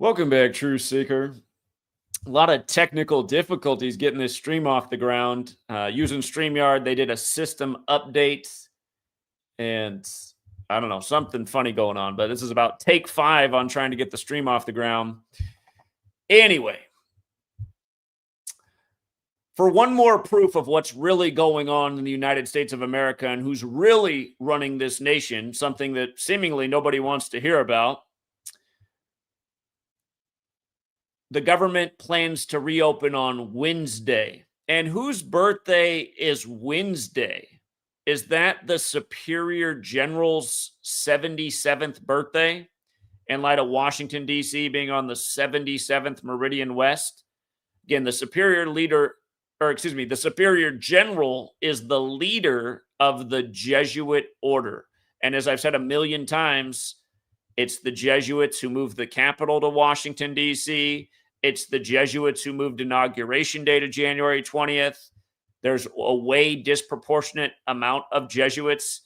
Welcome back, Truth Seeker. A lot of technical difficulties getting this stream off the ground. Using StreamYard, they did a system update, and I don't know, something funny going on, but this is about take 5 on trying to get the stream off the ground. Anyway, for one more proof of what's really going on in the United States of America and who's really running this nation, something that seemingly nobody wants to hear about, the government plans to reopen on Wednesday. And whose birthday is Wednesday? Is that the Superior General's 77th birthday? In light of Washington, D.C. being on the 77th Meridian West? Again, the Superior General is the leader of the Jesuit order. And as I've said a million times, it's the Jesuits who moved the capital to Washington, D.C. It's the Jesuits who moved Inauguration Day to January 20th. There's a way disproportionate amount of Jesuits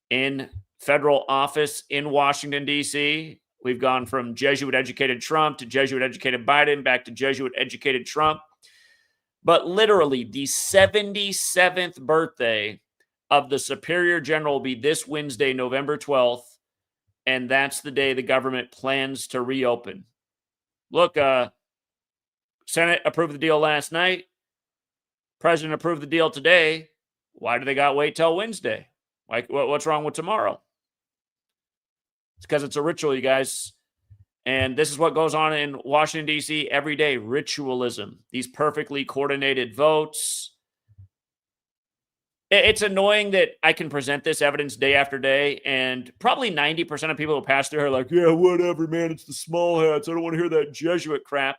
in federal office in Washington, D.C. We've gone from Jesuit-educated Trump to Jesuit-educated Biden, back to Jesuit-educated Trump. But literally, the 77th birthday of the Superior General will be this Wednesday, November 12th, and that's the day the government plans to reopen. Look, Senate approved the deal last night. President approved the deal today. Why do they got to wait till Wednesday? Like, what's wrong with tomorrow? It's because it's a ritual, you guys. And this is what goes on in Washington, D.C. every day, ritualism. These perfectly coordinated votes. It's annoying that I can present this evidence day after day, and probably 90% of people who pass through are like, yeah, whatever, man, it's the small hats. I don't want to hear that Jesuit crap.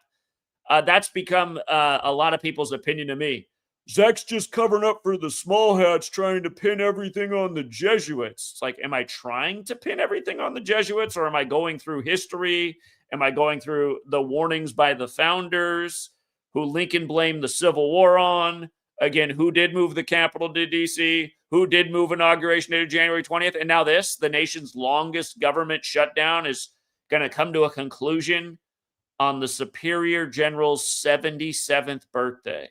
That's become a lot of people's opinion of me. Zach's just covering up for the small hats, trying to pin everything on the Jesuits. It's like, am I trying to pin everything on the Jesuits, or am I going through history? Am I going through the warnings by the founders who Lincoln blamed the Civil War on? Again, who did move the capital to D.C.? Who did move Inauguration Day to January 20th? And now this, the nation's longest government shutdown, is going to come to a conclusion on the Superior General's 77th birthday.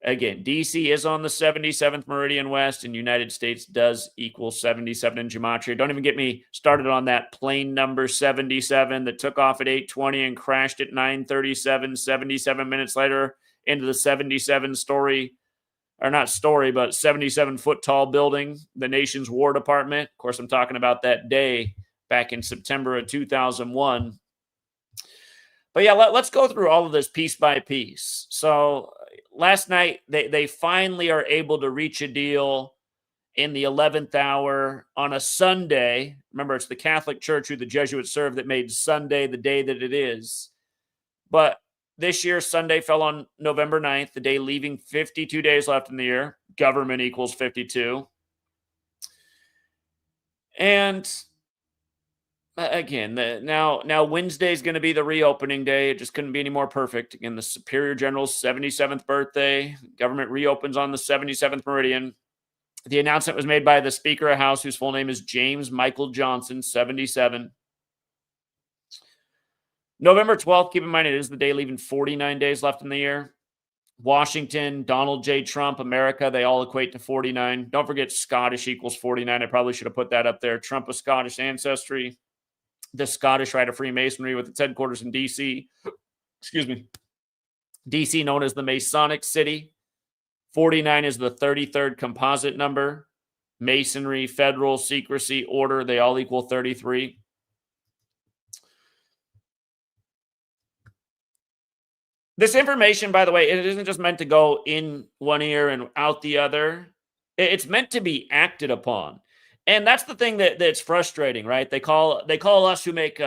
Again, D.C. is on the 77th Meridian West, and United States does equal 77 in gematria. Don't even get me started on that plane number 77 that took off at 8:20 and crashed at 9:37, 77 minutes later into the 77 story, or not story, but 77-foot tall building, the nation's War Department. Of course, I'm talking about that day back in September of 2001. But yeah, let's go through all of this piece by piece. So last night, they finally are able to reach a deal in the 11th hour on a Sunday. Remember, it's the Catholic Church who the Jesuits serve that made Sunday the day that it is. But this year, Sunday fell on November 9th, the day leaving 52 days left in the year. Government equals 52. And again, now Wednesday is going to be the reopening day. It just couldn't be any more perfect. Again, the Superior General's 77th birthday. Government reopens on the 77th Meridian. The announcement was made by the Speaker of the House, whose full name is James Michael Johnson, 77. November 12th, keep in mind, it is the day leaving 49 days left in the year. Washington, Donald J. Trump, America, they all equate to 49. Don't forget Scottish equals 49. I probably should have put that up there. Trump of Scottish ancestry. The Scottish Rite of Freemasonry with its headquarters in D.C. Excuse me. D.C. known as the Masonic City. 49 is the 33rd composite number. Masonry, federal, secrecy, order, they all equal 33. This information, by the way, it isn't just meant to go in one ear and out the other. It's meant to be acted upon. And that's the thing that's frustrating, right? They call us who make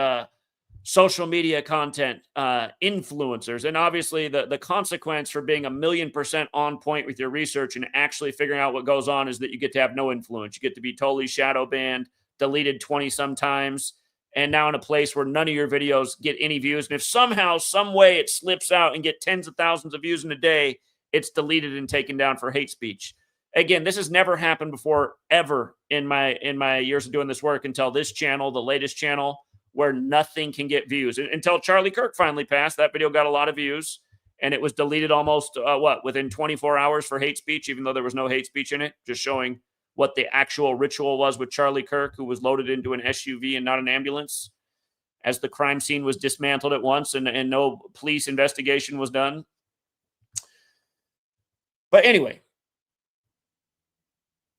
social media content influencers. And obviously the consequence for being 1,000,000% on point with your research and actually figuring out what goes on is that you get to have no influence. You get to be totally shadow banned, deleted 20 some times, and now in a place where none of your videos get any views. And if somehow, some way it slips out and get tens of thousands of views in a day, it's deleted and taken down for hate speech. Again, this has never happened before, ever in my years of doing this work until this channel, the latest channel, where nothing can get views. Until Charlie Kirk finally passed, that video got a lot of views, and it was deleted almost, within 24 hours for hate speech, even though there was no hate speech in it, just showing what the actual ritual was with Charlie Kirk, who was loaded into an SUV and not an ambulance, as the crime scene was dismantled at once and no police investigation was done. But anyway,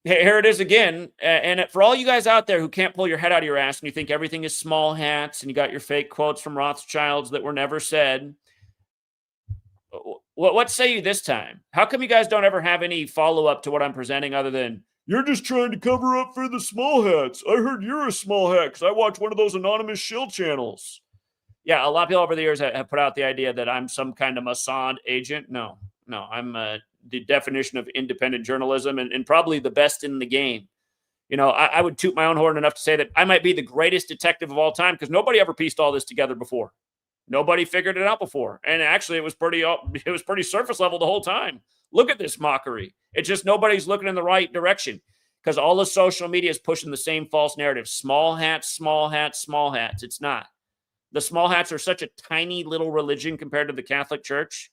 here it is again. And for all you guys out there who can't pull your head out of your ass and you think everything is small hats and you got your fake quotes from Rothschilds that were never said, what say you this time? How come you guys don't ever have any follow-up to what I'm presenting other than, you're just trying to cover up for the small hats. I heard you're a small hat because I watch one of those anonymous shill channels. Yeah, a lot of people over the years have put out the idea that I'm some kind of Mossad agent. No, I'm the definition of independent journalism and probably the best in the game. You know, I would toot my own horn enough to say that I might be the greatest detective of all time because nobody ever pieced all this together before. Nobody figured it out before. And actually, it was pretty surface level the whole time. Look at this mockery. It's just nobody's looking in the right direction because all the social media is pushing the same false narrative. Small hats, small hats, small hats. It's not. The small hats are such a tiny little religion compared to the Catholic Church.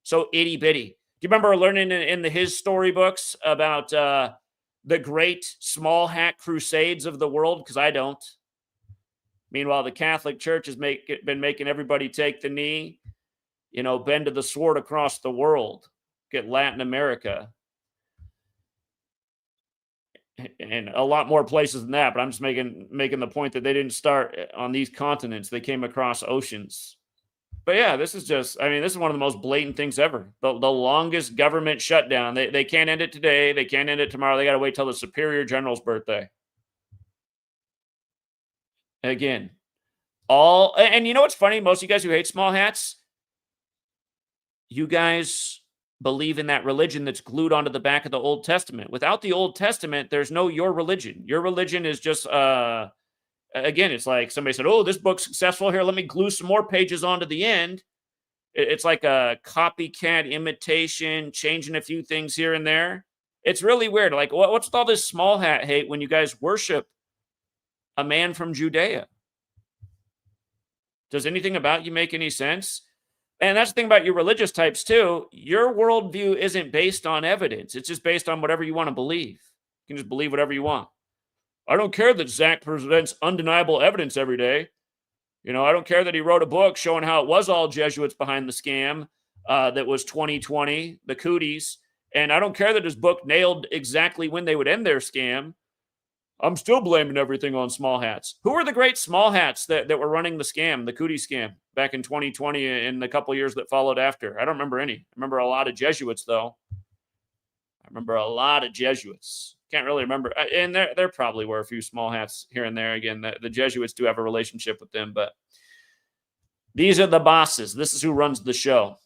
So itty bitty. Do you remember learning in his storybooks about the great small hat crusades of the world? Because I don't. Meanwhile, the Catholic Church has been making everybody take the knee, bend to the sword across the world, get Latin America, and a lot more places than that. But I'm just making the point that they didn't start on these continents. They came across oceans. But yeah, this is one of the most blatant things ever. The longest government shutdown. They can't end it today. They can't end it tomorrow. They got to wait till the Superior General's birthday. Again, and you know what's funny? Most of you guys who hate small hats, you guys believe in that religion that's glued onto the back of the Old Testament. Without the Old Testament, there's no your religion. Your religion is just, again, it's like somebody said, oh, this book's successful. Here, let me glue some more pages onto the end. It's like a copycat imitation, changing a few things here and there. It's really weird. Like, what's with all this small hat hate when you guys worship a man from Judea? Does anything about you make any sense? And that's the thing about you religious types too. Your worldview isn't based on evidence. It's just based on whatever you want to believe. You can just believe whatever you want. I don't care that Zach presents undeniable evidence every day. I don't care that he wrote a book showing how it was all Jesuits behind the scam that was 2020, the cooties. And I don't care that his book nailed exactly when they would end their scam. I'm still blaming everything on small hats. Who were the great small hats that were running the scam, the cootie scam, back in 2020 and the couple years that followed after? I don't remember any. I remember a lot of Jesuits, though. Can't really remember. And there probably were a few small hats here and there. Again, the Jesuits do have a relationship with them, but these are the bosses. This is who runs the show.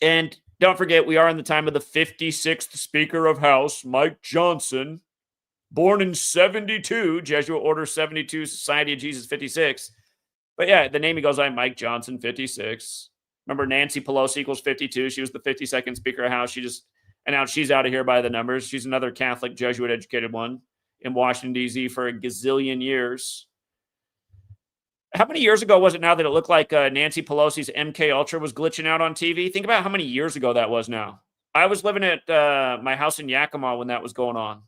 And don't forget, we are in the time of the 56th Speaker of House, Mike Johnson. Born in 72, Jesuit Order 72, Society of Jesus 56. But yeah, the name he goes by, Mike Johnson 56. Remember Nancy Pelosi equals 52. She was the 52nd Speaker of House. She just announced she's out of here by the numbers. She's another Catholic Jesuit educated one in Washington, D.C. for a gazillion years. How many years ago was it now that it looked like Nancy Pelosi's MK Ultra was glitching out on TV? Think about how many years ago that was now. I was living at my house in Yakima when that was going on.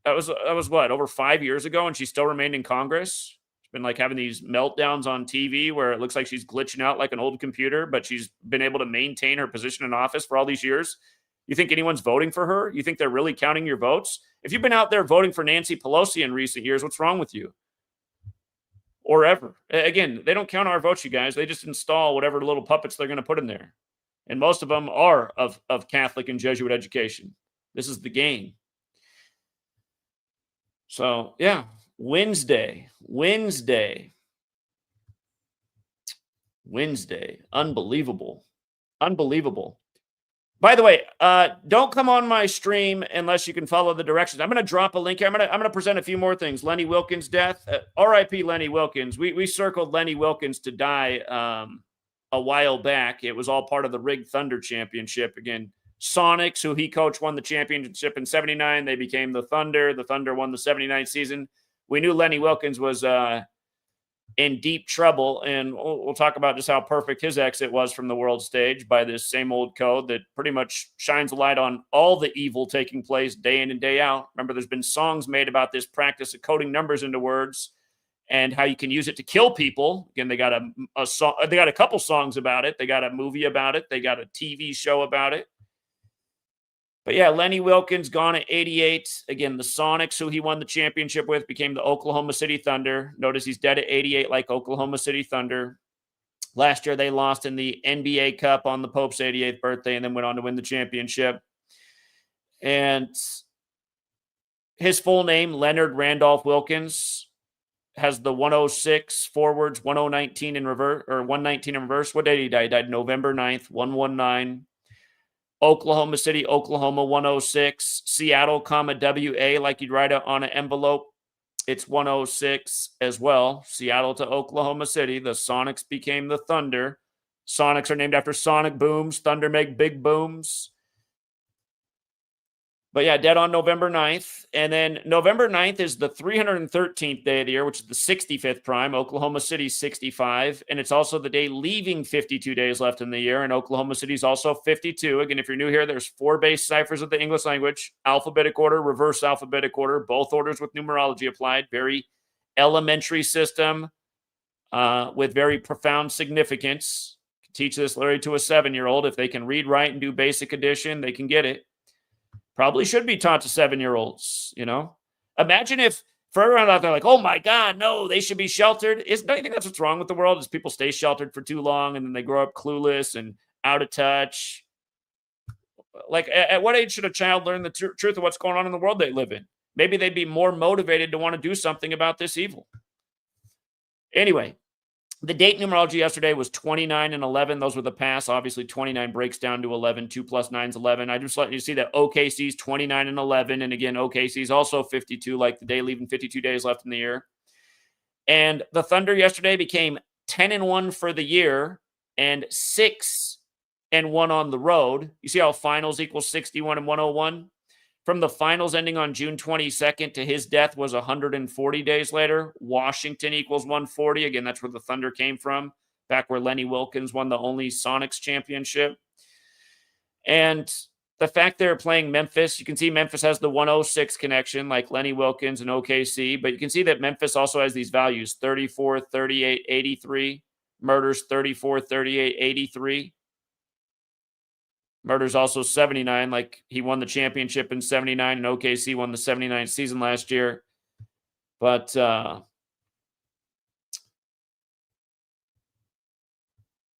That was what, over 5 years ago, and she still remained in Congress. She's been like having these meltdowns on TV where it looks like she's glitching out like an old computer, but she's been able to maintain her position in office for all these years. You think anyone's voting for her? You think they're really counting your votes? If you've been out there voting for Nancy Pelosi in recent years, what's wrong with you? Or ever. Again, they don't count our votes, you guys. They just install whatever little puppets they're going to put in there. And most of them are of Catholic and Jesuit education. This is the game. So, yeah, Wednesday. Unbelievable. By the way, don't come on my stream unless you can follow the directions. I'm going to drop a link here. I'm going to present a few more things. Lenny Wilkins' death. R.I.P. Lenny Wilkins. We circled Lenny Wilkins to die a while back. It was all part of the Rigged Thunder Championship. Again, Sonics, who he coached, won the championship in 79. They became the Thunder. The Thunder won the 79 season. We knew Lenny Wilkins was in deep trouble. And we'll talk about just how perfect his exit was from the world stage by this same old code that pretty much shines a light on all the evil taking place day in and day out. Remember, there's been songs made about this practice of coding numbers into words and how you can use it to kill people. Again, they got a song, they got a couple songs about it. They got a movie about it. They got a TV show about it. But yeah, Lenny Wilkins gone at 88. Again, the Sonics, who he won the championship with, became the Oklahoma City Thunder. Notice he's dead at 88 like Oklahoma City Thunder. Last year, they lost in the NBA Cup on the Pope's 88th birthday and then went on to win the championship. And his full name, Leonard Randolph Wilkins, has the 106 forwards, 1019 in reverse, or 119 in reverse. What day did he die? He died November 9th, 119. Oklahoma City, Oklahoma, 106. Seattle, WA, like you'd write it on an envelope. It's 106 as well. Seattle to Oklahoma City. The Sonics became the Thunder. Sonics are named after sonic booms. Thunder make big booms. But yeah, dead on November 9th. And then November 9th is the 313th day of the year, which is the 65th prime. Oklahoma City's 65. And it's also the day leaving 52 days left in the year. And Oklahoma City's also 52. Again, if you're new here, there's 4 base ciphers of the English language: alphabetic order, reverse alphabetic order, both orders with numerology applied. Very elementary system with very profound significance. Teach this, Larry, to a 7-year-old. If they can read, write, and do basic addition, they can get it. Probably should be taught to 7-year-olds, you know? Imagine if, for everyone out there, like, oh my God, no, they should be sheltered. Don't you think that's what's wrong with the world, is people stay sheltered for too long and then they grow up clueless and out of touch? Like, at what age should a child learn the truth of what's going on in the world they live in? Maybe they'd be more motivated to want to do something about this evil. Anyway, the date numerology yesterday was 29 and 11. Those were the pass. Obviously, 29 breaks down to 11. 2 plus 9 is 11. I just let you see that OKC's 29 and 11. And again, OKC's also 52, like the day leaving 52 days left in the year. And the Thunder yesterday became 10 and 1 for the year and 6 and 1 on the road. You see how finals equals 61 and 101? From the finals ending on June 22nd to his death was 140 days later. Washington equals 140. Again, that's where the Thunder came from, back where Lenny Wilkins won the only Sonics championship. And the fact they're playing Memphis, you can see Memphis has the 106 connection, like Lenny Wilkins and OKC, but you can see that Memphis also has these values: 34, 38, 83. Murders 34, 38, 83. Murder's also 79, like he won the championship in 79, and OKC won the 79 season last year. But yeah,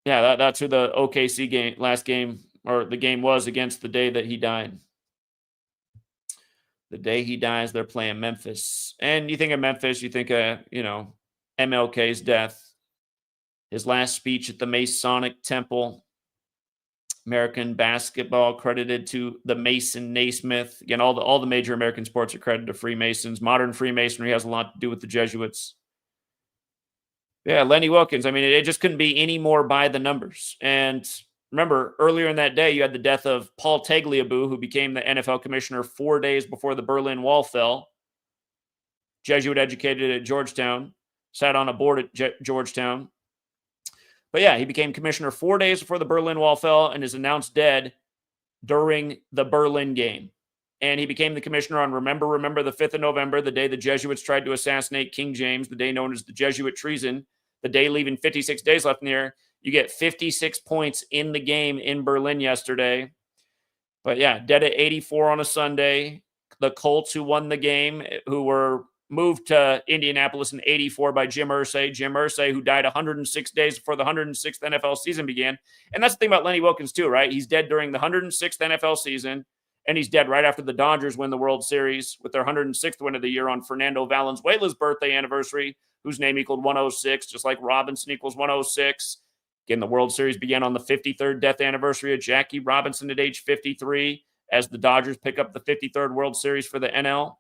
that's who the OKC last game, or the game was against the day that he died. The day he dies, they're playing Memphis. And you think of Memphis, you think of, MLK's death, his last speech at the Masonic Temple. American basketball credited to the Mason Naismith. Again, all the major American sports are credited to Freemasons. Modern Freemasonry has a lot to do with the Jesuits. Yeah, Lenny Wilkins. I mean, it just couldn't be any more by the numbers. And remember, earlier in that day, you had the death of Paul Tagliabue, who became the NFL commissioner 4 days before the Berlin Wall fell. Jesuit educated at Georgetown, sat on a board at Georgetown. But yeah, he became commissioner 4 days before the Berlin Wall fell and is announced dead during the Berlin game. And he became the commissioner on Remember the 5th of November, the day the Jesuits tried to assassinate King James, the day known as the Jesuit treason, the day leaving 56 days left in the year. You get 56 points in the game in Berlin yesterday. But yeah, dead at 84 on a Sunday. The Colts, who won the game, who were moved to Indianapolis in 84 by Jim Irsay. Jim Irsay, who died 106 days before the 106th NFL season began. And that's the thing about Lenny Wilkins too, right? He's dead during the 106th NFL season, and he's dead right after the Dodgers win the World Series with their 106th win of the year on Fernando Valenzuela's birthday anniversary, whose name equaled 106, just like Robinson equals 106. Again, the World Series began on the 53rd death anniversary of Jackie Robinson at age 53, as the Dodgers pick up the 53rd World Series for the NL.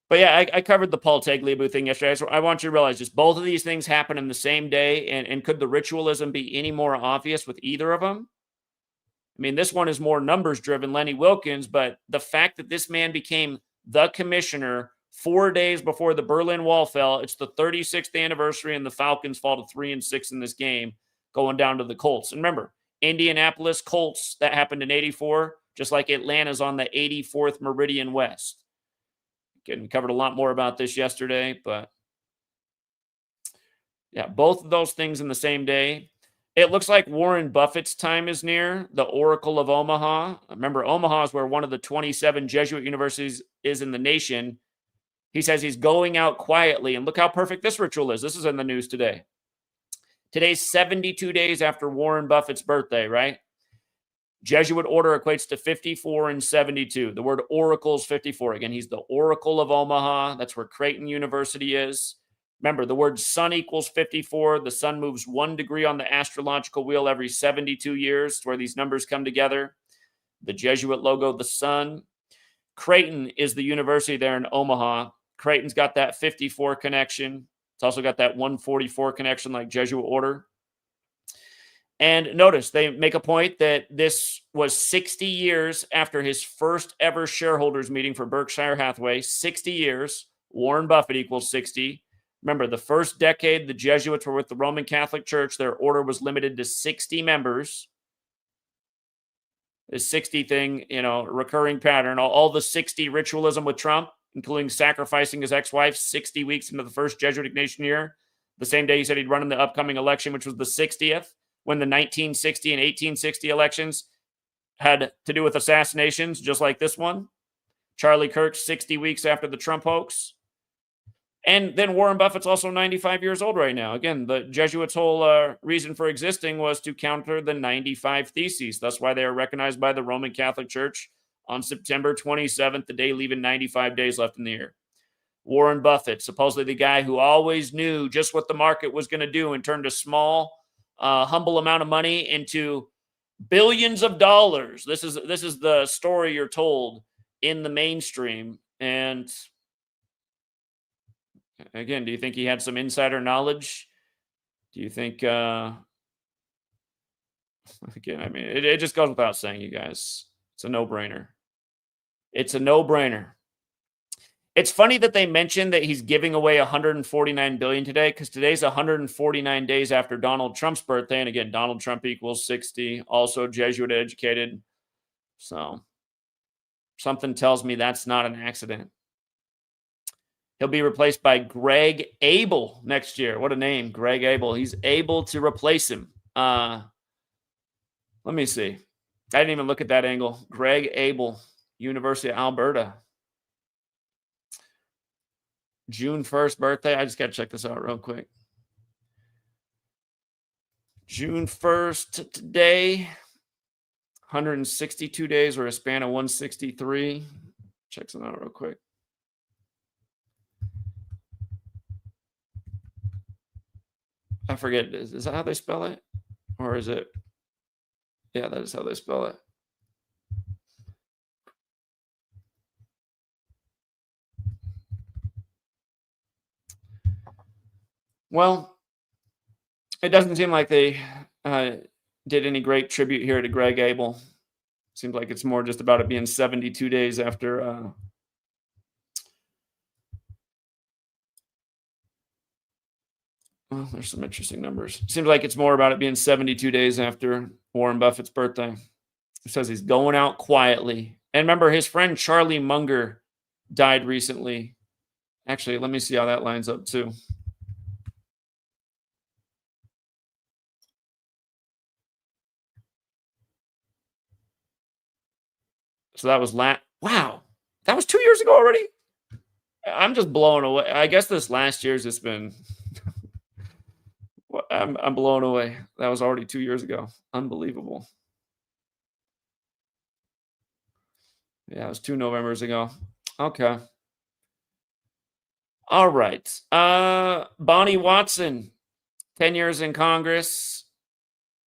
But yeah, I covered the Paul Tagliabue thing yesterday. So I want you to realize just both of these things happen in the same day. And could the ritualism be any more obvious with either of them? I mean, this one is more numbers driven, Lenny Wilkins, but the fact that this man became the commissioner 4 days before the Berlin Wall fell. It's the 36th anniversary, and the Falcons fall to 3-6 in this game, going down to the Colts. And remember, Indianapolis Colts, that happened in 84, just like Atlanta's on the 84th Meridian West. Again, we covered a lot more about this yesterday, but yeah, both of those things in the same day. It looks like Warren Buffett's time is near, the Oracle of Omaha. Remember, Omaha is where one of the 27 Jesuit universities is in the nation. He says he's going out quietly, and look how perfect this ritual is. This is in the news today. Today's 72 days after Warren Buffett's birthday, right? Jesuit order equates to 54 and 72. The word oracle is 54. Again, he's the Oracle of Omaha. That's where Creighton University is. Remember, the word sun equals 54. The sun moves 1 degree on the astrological wheel every 72 years, where these numbers come together. The Jesuit logo, the sun. Creighton is the university there in Omaha. Creighton's got that 54 connection. It's also got that 144 connection like Jesuit order. And notice they make a point that this was 60 years after his first ever shareholders meeting for Berkshire Hathaway. 60 years. Warren Buffett equals 60. Remember, the first decade, the Jesuits were with the Roman Catholic Church. Their order was limited to 60 members. This 60 thing, recurring pattern. All the 60 ritualism with Trump, including sacrificing his ex-wife 60 weeks into the first Jesuit Ignatian year. The same day he said he'd run in the upcoming election, which was the 60th, when the 1960 and 1860 elections had to do with assassinations, just like this one. Charlie Kirk, 60 weeks after the Trump hoax. And then Warren Buffett's also 95 years old right now. Again, the Jesuits' whole reason for existing was to counter the 95 Theses. That's why they are recognized by the Roman Catholic Church on September 27th, the day leaving 95 days left in the year. Warren Buffett, supposedly the guy who always knew just what the market was going to do and turned a small, humble amount of money into billions of dollars. This is the story you're told in the mainstream. And again, do you think he had some insider knowledge? Do you think, again, I mean, it just goes without saying, you guys, it's a no-brainer. It's a no-brainer. It's funny that they mentioned that he's giving away $149 billion today, because today's 149 days after Donald Trump's birthday. And again, Donald Trump equals 60, also Jesuit educated. So something tells me that's not an accident. He'll be replaced by Greg Abel next year. What a name, Greg Abel. He's able to replace him. Let me see. I didn't even look at that angle. Greg Abel, University of Alberta. June 1st birthday. I just got to check this out real quick. June 1st to today, 162 days or a span of 163. Check some out real quick. I forget, is that how they spell it? Or is it? Yeah, that is how they spell it. Well, it doesn't seem like they did any great tribute here to Greg Abel. Seems like it's more just about it being 72 days after well, there's some interesting numbers. Seems like it's more about it being 72 days after Warren Buffett's birthday. It says he's going out quietly. And remember, his friend Charlie Munger died recently. Actually, let me see how that lines up too. So that was wow, that was 2 years ago already. I'm just blown away. I guess this last year's just been. I'm blown away. That was already 2 years ago. Unbelievable. Yeah, it was 2 Novembers ago. Okay. All right. Bonnie Watson, 10 years in Congress,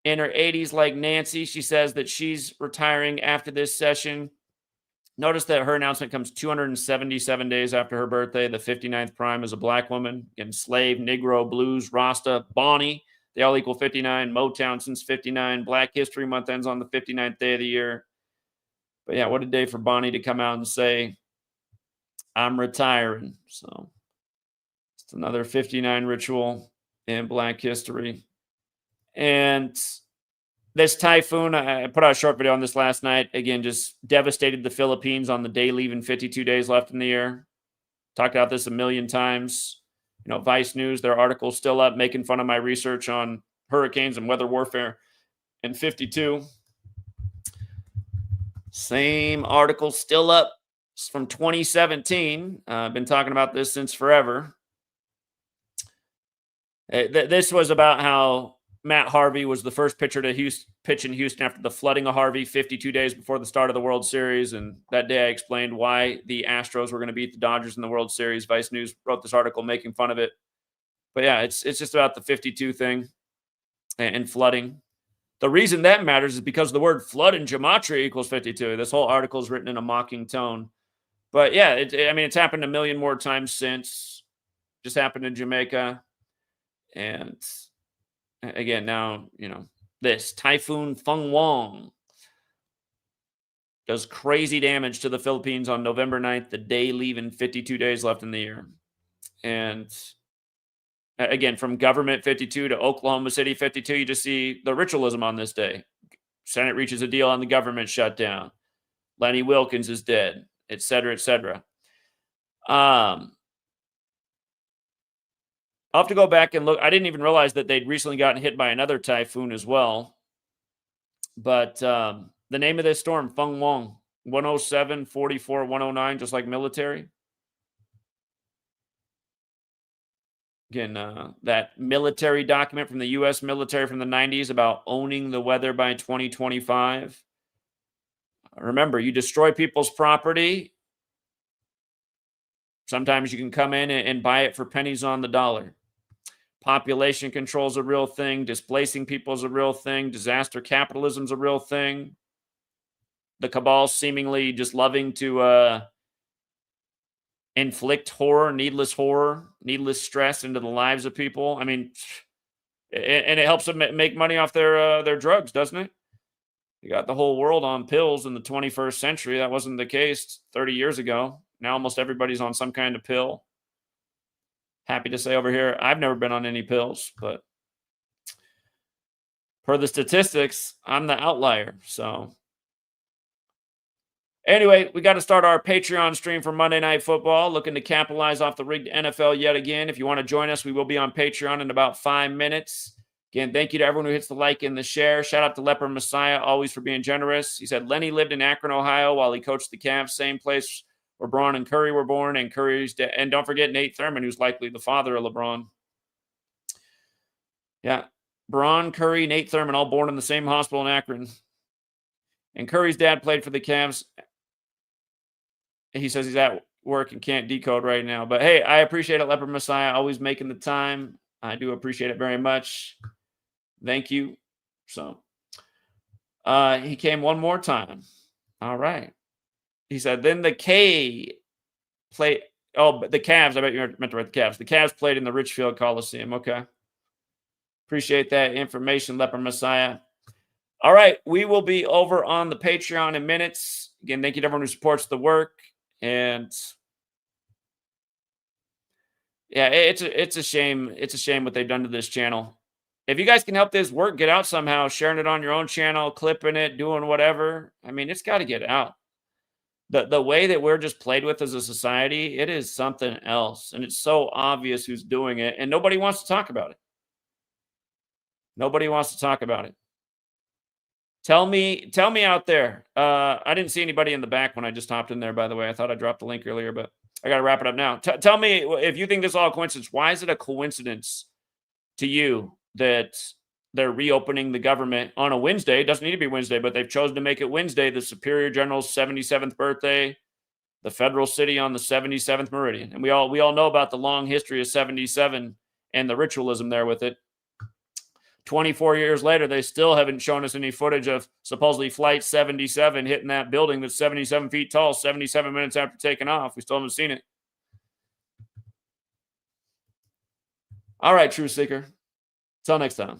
in her 80s like Nancy. She says that she's retiring after this session. Notice that her announcement comes 277 days after her birthday, the 59th prime as a black woman. Again, slave, Negro, blues, Rasta, Bonnie, they all equal 59. Motown since 59. Black History Month ends on the 59th day of the year. But yeah, what a day for Bonnie to come out and say I'm retiring. So it's another 59 ritual in Black history. And this typhoon, I put out a short video on this last night. Again, just devastated the Philippines on the day leaving 52 days left in the year. Talked about this a million times. You know, Vice News, their article's still up making fun of my research on hurricanes and weather warfare in 52. Same article still up. It's from 2017. I've been talking about this since forever. This was about how Matt Harvey was the first pitcher to pitch in Houston after the flooding of Harvey 52 days before the start of the World Series. And that day I explained why the Astros were going to beat the Dodgers in the World Series. Vice News wrote this article making fun of it. But yeah, it's just about the 52 thing and flooding. The reason that matters is because the word flood in gematria equals 52. This whole article is written in a mocking tone. But yeah, I mean, it's happened a million more times since. Just happened in Jamaica. And again, now, you know, this Typhoon Feng Wong does crazy damage to the Philippines on November 9th, the day leaving 52 days left in the year. And again, from government 52 to Oklahoma City 52, you just see the ritualism on this day. Senate reaches a deal on the government shutdown. Lenny Wilkins is dead, et cetera, et cetera. I'll have to go back and look. I didn't even realize that they'd recently gotten hit by another typhoon as well. But the name of this storm, Feng Wong, 107, 44, 109, just like military. Again, that military document from the U.S. military from the 90s about owning the weather by 2025. Remember, you destroy people's property. Sometimes you can come in and buy it for pennies on the dollar. Population control is a real thing. Displacing people is a real thing. Disaster capitalism is a real thing. The cabal seemingly just loving to inflict horror, needless stress into the lives of people. I mean, and it helps them make money off their drugs, doesn't it? You got the whole world on pills in the 21st century. That wasn't the case 30 years ago. Now almost everybody's on some kind of pill. Happy to say over here, I've never been on any pills, but per the statistics, I'm the outlier. So anyway, we got to start our Patreon stream for Monday Night Football, looking to capitalize off the rigged NFL yet again. If you want to join us, we will be on Patreon in about 5 minutes. Again, thank you to everyone who hits the like and the share. Shout out to Leper Messiah, always for being generous. He said Lenny lived in Akron, Ohio, while he coached the Cavs, same place where Braun and Curry were born, and and don't forget Nate Thurman, who's likely the father of LeBron. Yeah, Braun, Curry, Nate Thurman, all born in the same hospital in Akron. And Curry's dad played for the Cavs. He says he's at work and can't decode right now. But hey, I appreciate it, Leper Messiah, always making the time. I do appreciate it very much. Thank you. So he came one more time. All right. He said, then the K played. Oh, but the Cavs. I bet you meant to write the Cavs. The Cavs played in the Richfield Coliseum. Okay. Appreciate that information, Leper Messiah. All right. We will be over on the Patreon in minutes. Again, thank you to everyone who supports the work. And yeah, it's a shame. It's a shame what they've done to this channel. If you guys can help this work get out somehow, sharing it on your own channel, clipping it, doing whatever. I mean, it's got to get out. The way that we're just played with as a society, it is something else. And it's so obvious who's doing it. And nobody wants to talk about it. Nobody wants to talk about it. Tell me out there. I didn't see anybody in the back when I just hopped in there, by the way. I thought I dropped the link earlier, but I got to wrap it up now. Tell me if you think this is all a coincidence. Why is it a coincidence to you that they're reopening the government on a Wednesday? It doesn't need to be Wednesday, but they've chosen to make it Wednesday, the Superior General's 77th birthday, the federal city on the 77th meridian. And we all know about the long history of 77 and the ritualism there with it. 24 years later, they still haven't shown us any footage of supposedly Flight 77 hitting that building that's 77 feet tall 77 minutes after taking off. We still haven't seen it. All right, True Seeker. Till next time.